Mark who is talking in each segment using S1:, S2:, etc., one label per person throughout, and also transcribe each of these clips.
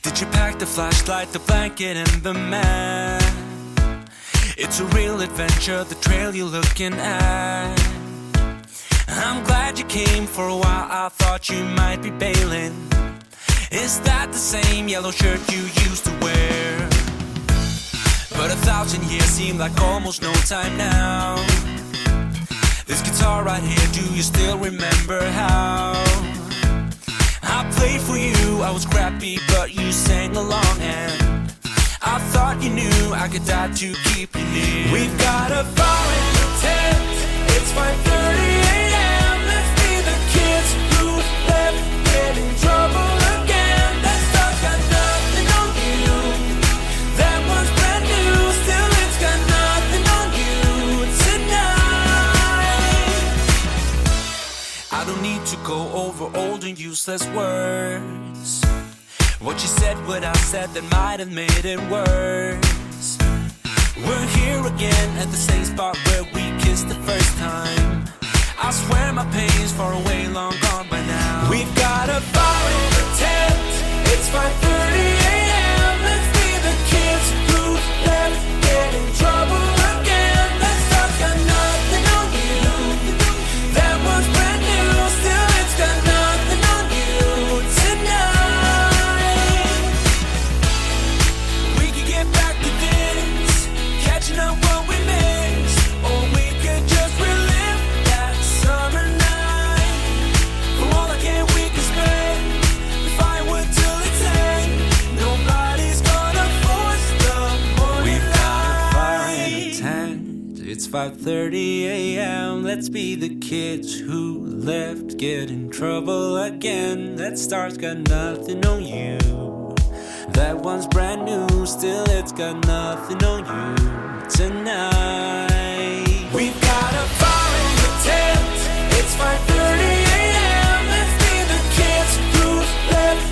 S1: Did you pack the flashlight, the blanket, and the map? It's a real adventure, the trail you're looking at. I'm glad you came. For a while I thought you might be bailing. Is that the same yellow shirt you used to wear? But 1,000 years seem like almost no time now. This guitar right here, do you still remember how I played for you? I was crappy, but you sang along, and I thought you knew I could die to keep you near. We've got a fire in the tent. It's 5:30 a.m. Let's be the kids who left, get in trouble again. That stuff's got nothing on you. That one's brand new, still it's got nothing on you tonight. I don't need to go over old and useless words. What you said, what I said, that might have made it worse. We're here again at the same spot where we kissed the first time. I swear my pain's far away, long gone by now. We've got a fire in the tent. It's 5:30 a.m. Let's be the kids who left, get in trouble again. That stuff's got nothing on you. That one's brand new, still it's got nothing on you tonight. We could get back to this, catching up what we missed, or we could just relive that summer night. For all I can, we can spend the firewood till it's end. Nobody's gonna force the morning. We've got a fire in the tent. It's 5:30 a.m. Let's be the kids who left, get in trouble again. That star's got nothing on you. That one's brand new, still it's got nothing on you tonight. We've got a fire in the tent. It's 5:30 a.m. Let's be the kids who left.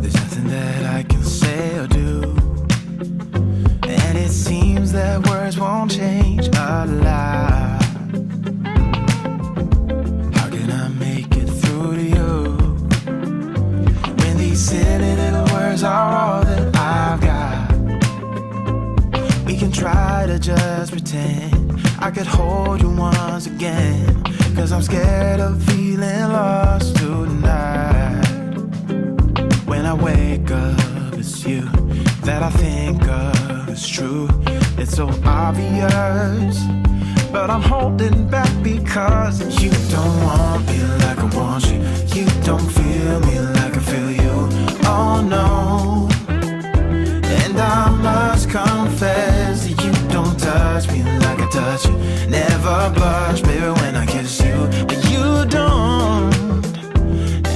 S2: There's nothing that I can say or do, and it seems that words won't change a lot. How can I make it through to you when these silly little words are all that I've got? We can try to just pretend I could hold you once again, 'cause I'm scared of feeling lost tonight. When I wake up, it's you that I think of. It's true, it's so obvious, but I'm holding back because you don't want me like I want you. You don't feel me like I feel you. Oh no. And I must confess that you don't touch me like I touch you. Never blush, baby, when I kiss you, but you don't.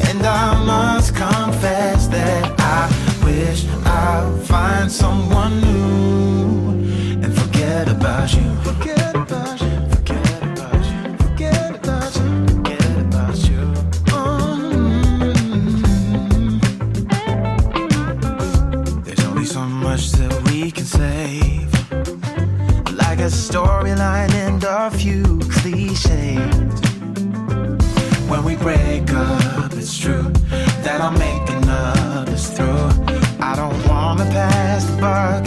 S2: And I must confess that I wish I'd find someone new and forget about you. Forget about you. Forget about you. Forget about you. Forget about you. There's only so much that we can save, like a storyline and a few cliches. When we break up, it's true that I'm making up this through. I don't wanna pass the buck,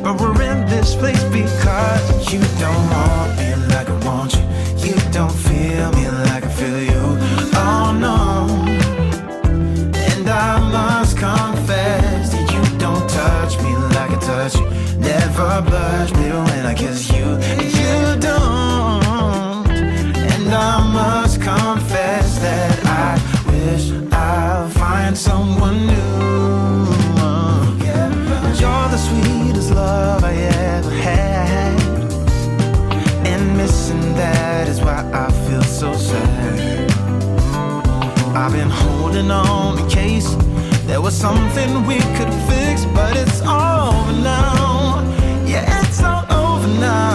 S2: but we're in this place because you don't want me like I want you. You don't feel me like I feel you. Oh no. And I must confess that you don't touch me like I touch you. Never blush, baby, when I kiss you. You don't. And I must confess that I wish I'd find someone new. You're the sweetest love I ever had, and missing that is why I feel so sad. I've been holding on in case there was something we could fix, but it's over now. Yeah, it's all over now.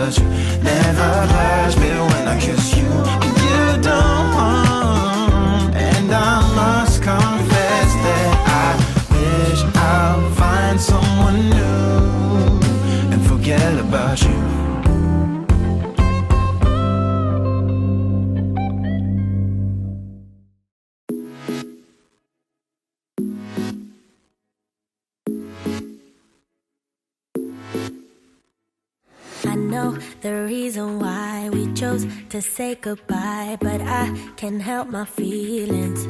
S2: but you never blush, baby, when I kiss you. And you don't, and I must confess that I wish I'll find someone new and forget about you.
S3: I know the reason why we chose to say goodbye, but I can't help my feelings.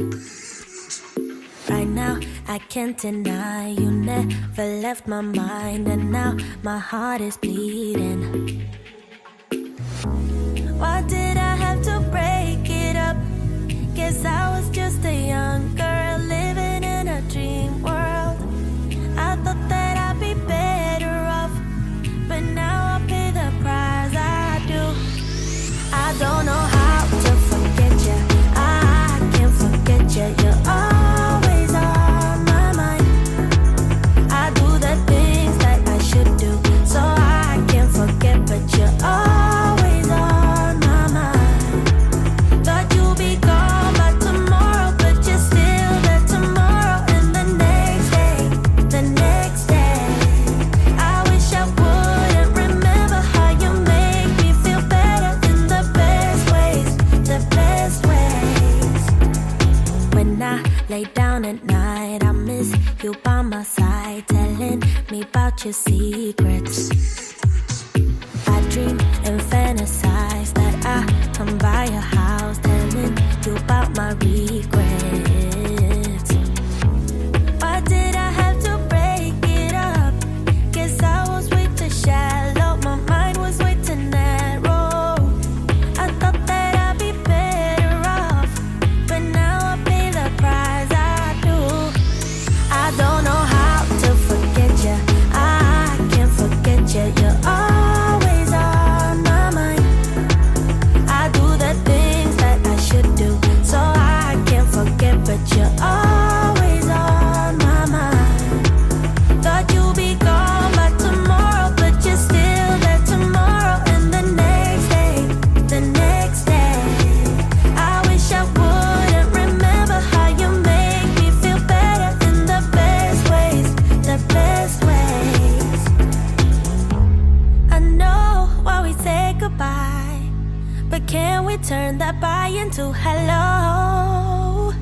S3: Right now, I can't deny you never left my mind, and now my heart is bleeding. Why did I have to break it up? Guess I was just a young girl living in a dream world. I thought that I'd be better off, but now I pay the price. I do. I don't know how to forget you. I can't forget you. You're always on my mind. I do the things that I should do, so I can't forget, but you're always on my mind. Thought you'd be gone by tomorrow, but you're still there tomorrow, and the next day, the next day. I wish I wouldn't remember how you make me feel better in the best ways, the best ways. When I lay down at night, I miss you by my side, telling me about your secrets. I dream and fantasize that I come by your house, telling you about my regrets. Why did I have to break it up? Guess I was way too shallow, my mind was way too narrow. I thought that I'd be better off, but now I pay the price. I do. I don't know how to forget you. I can't forget you. You're always on my mind. I do the things that I should do, so I can't forget, but you're always on my mind. Thought you'd be gone by tomorrow, but you're still there tomorrow, and the next day, the next day. I wish I wouldn't remember how you make me feel better in the best ways, the best ways. I know why we say goodbye, but can we turn that bye into hello?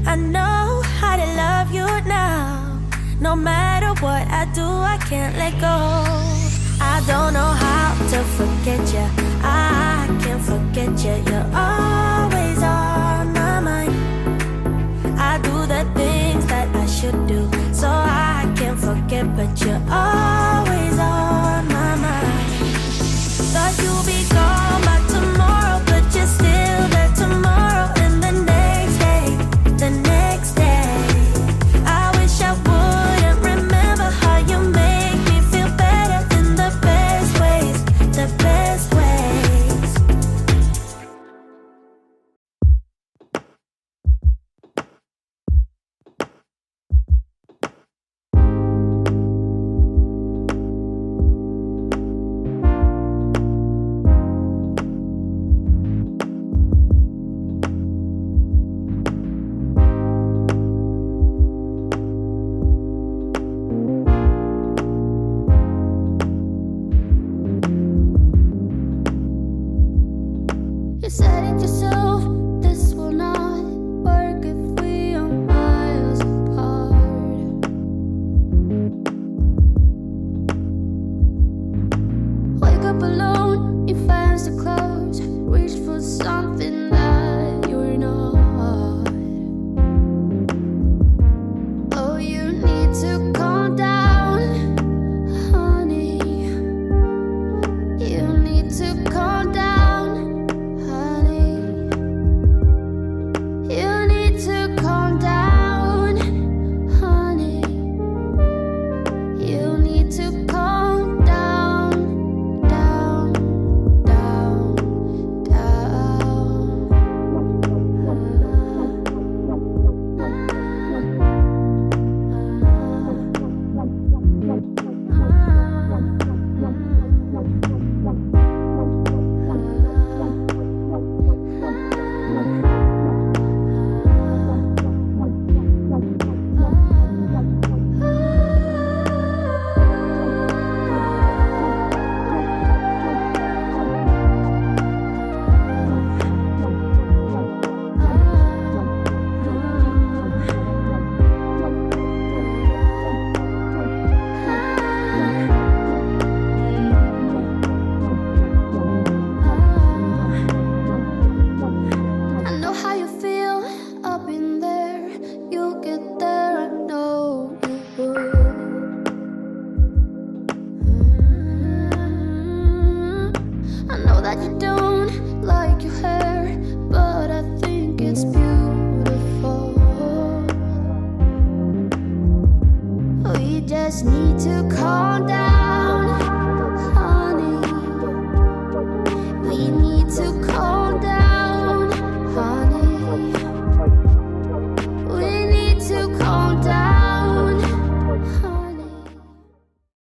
S3: I know how to love you now. No matter what I do, I can't let go. I don't know how to forget you. I can't forget you. You're always on my mind. I do the things that I should do, so I can't forget, but you're always on my mind. Thought you'd be gone by tomorrow, but you're still there tomorrow, and the next day, the next day. I wish I wouldn't remember how you make me feel better in the best ways, the best ways. You said